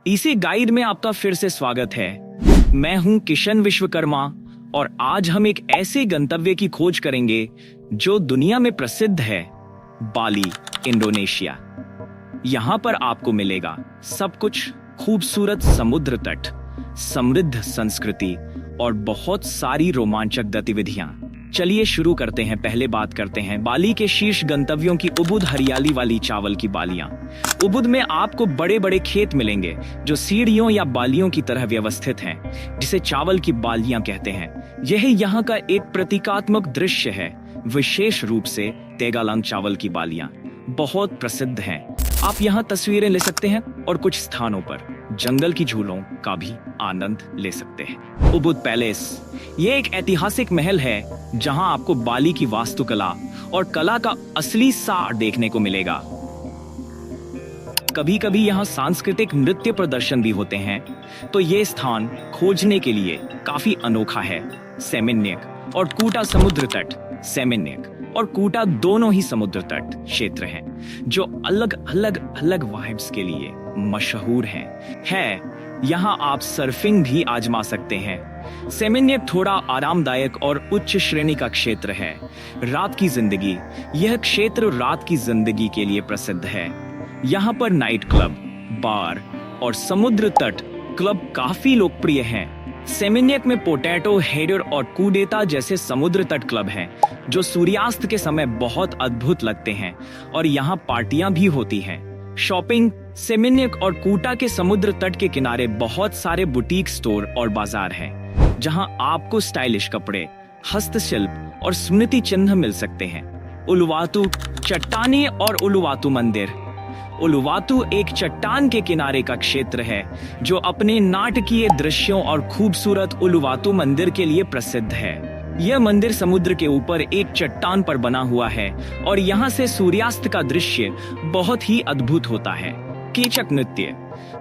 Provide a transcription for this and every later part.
इसी गाइड में आपका फिर से स्वागत है। मैं हूं किशन विश्वकर्मा और आज हम एक ऐसे गंतव्य की खोज करेंगे जो दुनिया में प्रसिद्ध है, बाली, इंडोनेशिया। यहां पर आपको मिलेगा सब कुछ, खूबसूरत समुद्र तट, समृद्ध संस्कृति और बहुत सारी रोमांचक गतिविधियां। चलिए शुरू करते हैं। पहले बात करते हैं बाली के शीर्ष गंतव्यों की। उबुद, हरियाली वाली चावल की बालियां। उबुद में आपको बड़े बड़े खेत मिलेंगे जो सीढ़ियों या बालियों की तरह व्यवस्थित हैं, जिसे चावल की बालियां कहते हैं। यह यहाँ का एक प्रतीकात्मक दृश्य है। विशेष रूप से तेगालंग चावल की बालियां बहुत प्रसिद्ध हैं। आप यहाँ तस्वीरें ले सकते हैं और कुछ स्थानों पर जंगल की झूलों का भी आनंद ले सकते हैं। उबुद पैलेस, ये एक ऐतिहासिक महल है जहां आपको बाली की वास्तुकला और कला का असली सार देखने को मिलेगा। कभी कभी यहाँ सांस्कृतिक नृत्य प्रदर्शन भी होते हैं, तो ये स्थान खोजने के लिए काफी अनोखा है। सेमिन्यक और कूटा समुद्र तट। सेमिन्यक और कूटा दोनों ही समुद्र तट क्षेत्र हैं जो अलग अलग वाइब्स के लिए मशहूर हैं। यहाँ आप सर्फिंग भी आजमा सकते हैं। सेमिन्यक थोड़ा आरामदायक और उच्च श्रेणी का क्षेत्र है। रात की जिंदगी, यह क्षेत्र रात की जिंदगी के लिए प्रसिद्ध है। यहाँ पर नाइट क्लब, बार और समुद्र तट क्लब काफी लोकप्रिय हैं। सेमिन्यक में पोटैटो, हेडर और कूडेता जैसे समुद्र तट क्लब हैं जो सूर्यास्त के समय बहुत अद्भुत लगते हैं और यहाँ पार्टियां भी होती हैं। शॉपिंग, सेमिन्यक और कूटा के समुद्र तट के किनारे बहुत सारे बुटीक स्टोर और बाजार हैं जहां आपको स्टाइलिश कपड़े, हस्तशिल्प और स्मृति चिन्ह मिल सकते हैं। उलुवातु चट्टानें और उलुवातु मंदिर। उलुवातु एक चट्टान के किनारे का क्षेत्र है जो अपने नाटकीय दृश्यों और खूबसूरत उलुवातु मंदिर के लिए प्रसिद्ध है। यह मंदिर समुद्र के ऊपर एक चट्टान पर बना हुआ है और यहाँ से सूर्यास्त का दृश्य बहुत ही अद्भुत होता है। केचक नृत्य,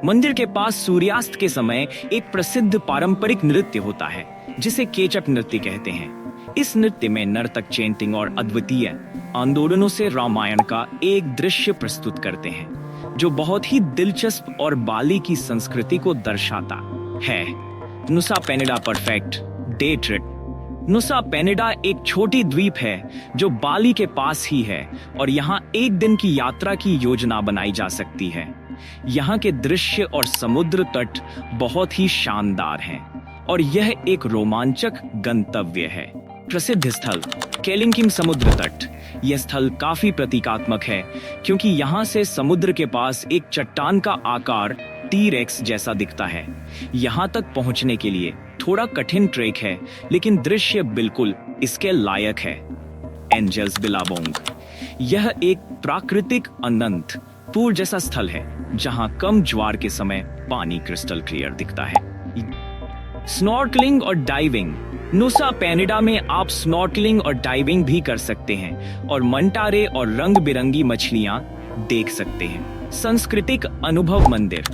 मंदिर के पास सूर्यास्त के समय एक प्रसिद्ध पारंपरिक नृत्य होता है जिसे केचक नृत्य कहते हैं। इस नृत्य में नर्तक चेंटिंग और अद्वितीय आंदोलनों से रामायण का एक दृश्य प्रस्तुत करते हैं जो बहुत ही दिलचस्प और बाली की संस्कृति को दर्शाता है। Nusa Penida perfect day trip. Nusa Penida एक छोटी द्वीप है जो बाली के पास ही है और यहाँ एक दिन की यात्रा की योजना बनाई जा सकती है। यहाँ के दृश्य और समुद्र तट बहुत ही शानदार हैं और यह एक रोमांचक गंतव्य है। प्रसिद्ध स्थल केलिंकिम समुद्र तट। यह स्थल काफी प्रतीकात्मक है क्योंकि यहाँ से समुद्र के पास एक चट्टान का आकार टी-रेक्स जैसा दिखता है। यहाँ तक पहुँचने के लिए थोड़ा कठिन ट्रेक है, लेकिन दृश्य बिल्कुल इसके लायक है। एंजल्स बिलाबोंग, यह एक प्राकृतिक अनंत पूल जैसा स्थल है जहां कम ज्वार के समय पानी क्रिस्टल क्लियर दिखता है। स्नॉर्कलिंग और डाइविंग। नुसा पेनिडा में आप स्नॉर्कलिंग और डाइविंग भी कर सकते हैं और मंटारे और रंग बिरंगी मछलियां देख सकते हैं। सांस्कृतिक अनुभव मंदिर।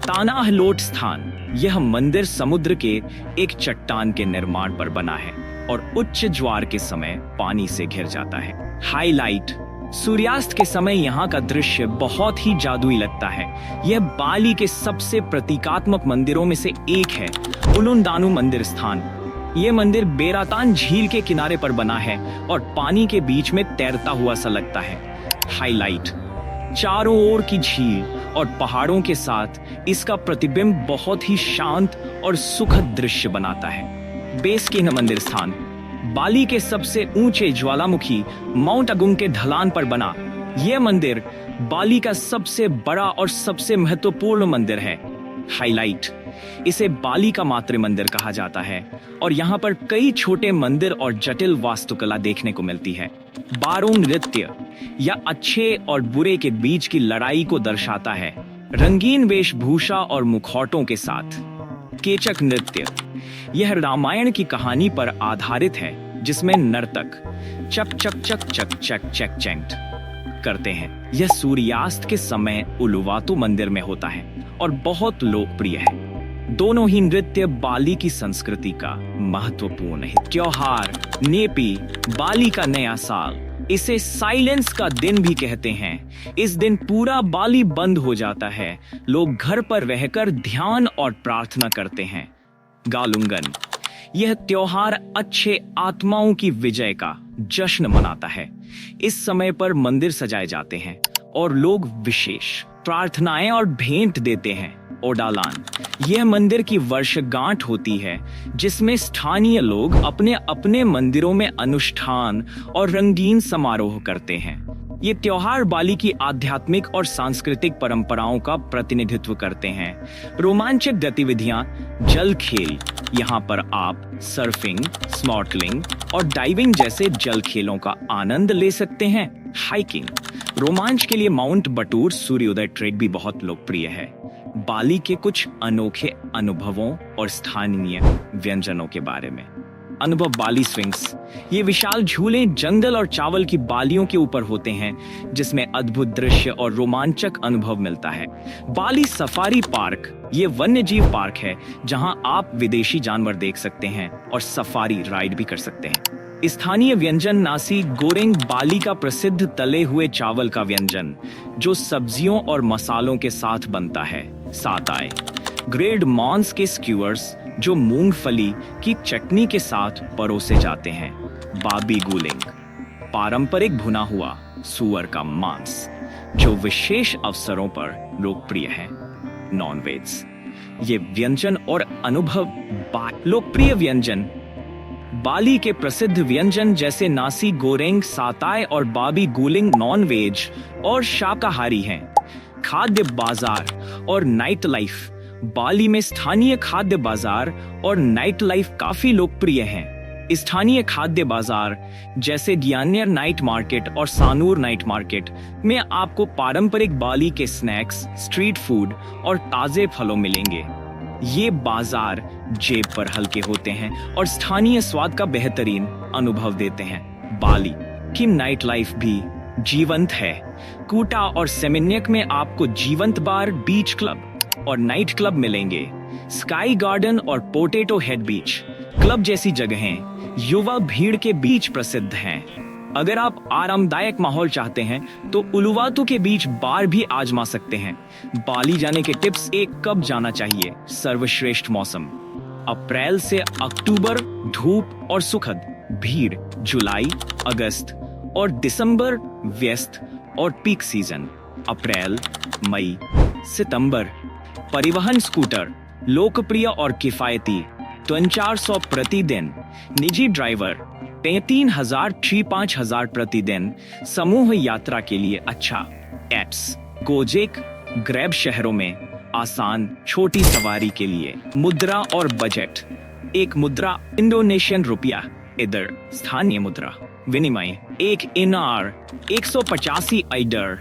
तानाह लोट स्थान, यह मंदिर समुद्र के एक चट्टान के निर्माण पर बना है और उच्च ज्वार के समय पानी से घिर जाता है। हाईलाइट, सूर्यास्त के समय यहाँ का दृश्य बहुत ही जादुई लगता है। यह बाली के सबसे प्रतीकात्मक मंदिरों में से एक है। उलुंदानु मंदिर स्थान, यह मंदिर बेरातान झील के किनारे पर बना है और पानी के बीच में तैरता हुआ सा लगता है। हाईलाइट, चारों ओर की झील और पहाड़ों के साथ इसका प्रतिबिंब बहुत ही शांत और सुखद दृश्य बनाता है। बेसकीन मंदिर स्थान, बाली के सबसे ऊंचे ज्वालामुखी माउंट अगुंग के ढलान पर बना यह मंदिर बाली का सबसे बड़ा और सबसे महत्वपूर्ण मंदिर है। हाईलाइट, इसे बाली का मातृ मंदिर कहा जाता है और यहाँ पर कई छोटे मंदिर और जटिल वास्तुकला देखने को मिलती है। बारोंग नृत्य, या अच्छे और बुरे के बीच की लड़ाई को दर्शाता है, रंगीन वेशभूषा और मुखौटों के साथ। केचक नृत्य, यह रामायण की कहानी पर आधारित है जिसमें नर्तक चक चक चक चक चक चक चैंट करते हैं। यह सूर्यास्त के समय उलुवातु मंदिर में होता है और बहुत लोकप्रिय है। दोनों ही नृत्य बाली की संस्कृति का महत्वपूर्ण है। त्योहार नेपी, बाली का नया साल। इसे साइलेंस का दिन भी कहते हैं। इस दिन पूरा बाली बंद हो जाता है। लोग घर पर रहकर ध्यान और प्रार्थना करते हैं। गालुंगन, यह त्योहार अच्छे आत्माओं की विजय का जश्न मनाता है। इस समय पर मंदिर सजाए जाते हैं और लोग विशेष प्रार्थनाएं और भेंट देते हैं। ओडालान, यह मंदिर की वर्षगांठ होती है जिसमें स्थानीय लोग अपने अपने मंदिरों में अनुष्ठान और रंगीन समारोह करते हैं। ये त्योहार बाली की आध्यात्मिक और सांस्कृतिक परंपराओं का प्रतिनिधित्व करते हैं। रोमांचक गतिविधियां, जल खेल, यहाँ पर आप सर्फिंग, स्नॉर्कलिंग और डाइविंग जैसे जल खेलों का आनंद ले सकते हैं। हाइकिंग, रोमांच के लिए माउंट बटूर सूर्योदय ट्रेक भी बहुत लोकप्रिय है। बाली के कुछ अनोखे अनुभवों और स्थानीय व्यंजनों के बारे में। अनुभव बाली स्विंग्स, ये विशाल झूले जंगल और चावल की बालियों के ऊपर होते हैं जिसमें अद्भुत दृश्य और रोमांचक अनुभव मिलता है। बाली सफारी पार्क, ये वन्य जीव पार्क है जहां आप विदेशी जानवर देख सकते हैं और सफारी राइड भी कर सकते हैं। स्थानीय व्यंजन नासी गोरेंग, बाली का प्रसिद्ध तले हुए चावल का व्यंजन जो सब्जियों और मसालों के साथ बनता है। साताय, ग्रेड मॉन्स के स्क्यूअर्स जो मूंगफली की चटनी के साथ परोसे जाते हैं। बाबी गुलिंग, पारंपरिक भुना हुआ सुअर का मांस जो विशेष अवसरों पर लोकप्रिय है। नॉनवेज, ये व्यंजन और अनुभव लोकप्रिय व्यंजन बाली के प्रसिद्ध व्यंजन जैसे नासी गोरेंग, साताय और बाबी गुलिंग नॉनवेज और शाकाहारी हैं। खाद्य बाजार और नाइट लाइफ, बाली में स्थानीय खाद्य बाजार और नाइट लाइफ काफी लोकप्रिय हैं। स्थानीय खाद्य बाजार जैसे डियानियर नाइट मार्केट और सानूर नाइट मार्केट में आपको पारंपरिक बाली के स्नैक्स, स्ट्रीट फूड और ताजे फलों मिलेंगे। ये बाजार जेब पर हल्के होते हैं और स्थानीय स्वाद का बेहतरीन अनुभव देते हैं। बाली की नाइट लाइफ भी जीवंत है। कूटा और सेमिन्यक में आपको जीवंत बार, बीच क्लब और नाइट क्लब मिलेंगे। स्काई गार्डन और पोटैटो हेड बीच क्लब जैसी जगहें युवा भीड़ के बीच प्रसिद्ध हैं। अगर आप आरामदायक माहौल चाहते हैं तो उलुवातु के बीच बार भी आजमा सकते हैं। बाली जाने के टिप्स। एक, कब जाना चाहिए? सर्वश्रेष्ठ मौसम अप्रैल से अक्टूबर, धूप और सुखद। भीड़ जुलाई, अगस्त और दिसंबर, व्यस्त और पीक सीजन अप्रैल, मई, सितंबर। परिवहन स्कूटर लोकप्रिय और किफायती 400 प्रतिदिन। निजी ड्राइवर 3,000 से 5,000 प्रतिदिन। समूह यात्रा के लिए अच्छा। एप्स गोजेक, ग्रैब शहरों में आसान छोटी सवारी के लिए। मुद्रा और बजट। एक मुद्रा इंडोनेशियन रुपया, इधर स्थानीय मुद्रा विनिमय। एक इनार 185 आइडर।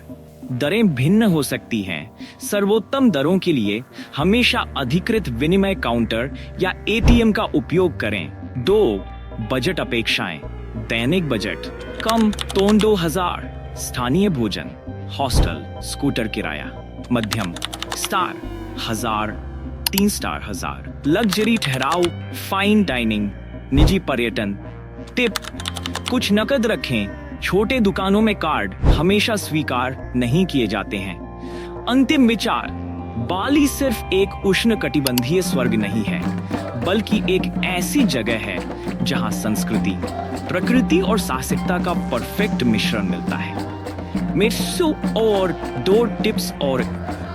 दरें भिन्न हो सकती हैं। सर्वोत्तम दरों के लिए हमेशा अधिकृत विनिमय काउंटर या एटीएम का उपयोग करें। 2, बजट अपेक्षाएं। दैनिक बजट कम तो 2,000। स्थानीय भोजन, हॉस्टल, स्कूटर किराया। मध्यम स्टार 1,000, 3 स्टार 1,000। लग्जरी ठहराव, फाइन डाइनिंग, निजी पर्यटन। टिप, कुछ नकद रखें। छोटे दुकानों में कार्ड हमेशा स्वीकार नहीं किए जाते हैं। अंतिम विचार, बाली सिर्फ एक उष्णकटिबंधीय स्वर्ग नहीं है बल्कि एक ऐसी जगह है जहां संस्कृति, प्रकृति और साहसिकता का परफेक्ट मिश्रण मिलता है। मेरे और 2 टिप्स और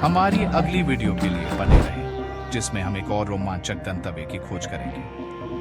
हमारी अगली वीडियो के लिए बने रहें जिसमें हम एक और रोमांचक गंतव्य की खोज करेंगे।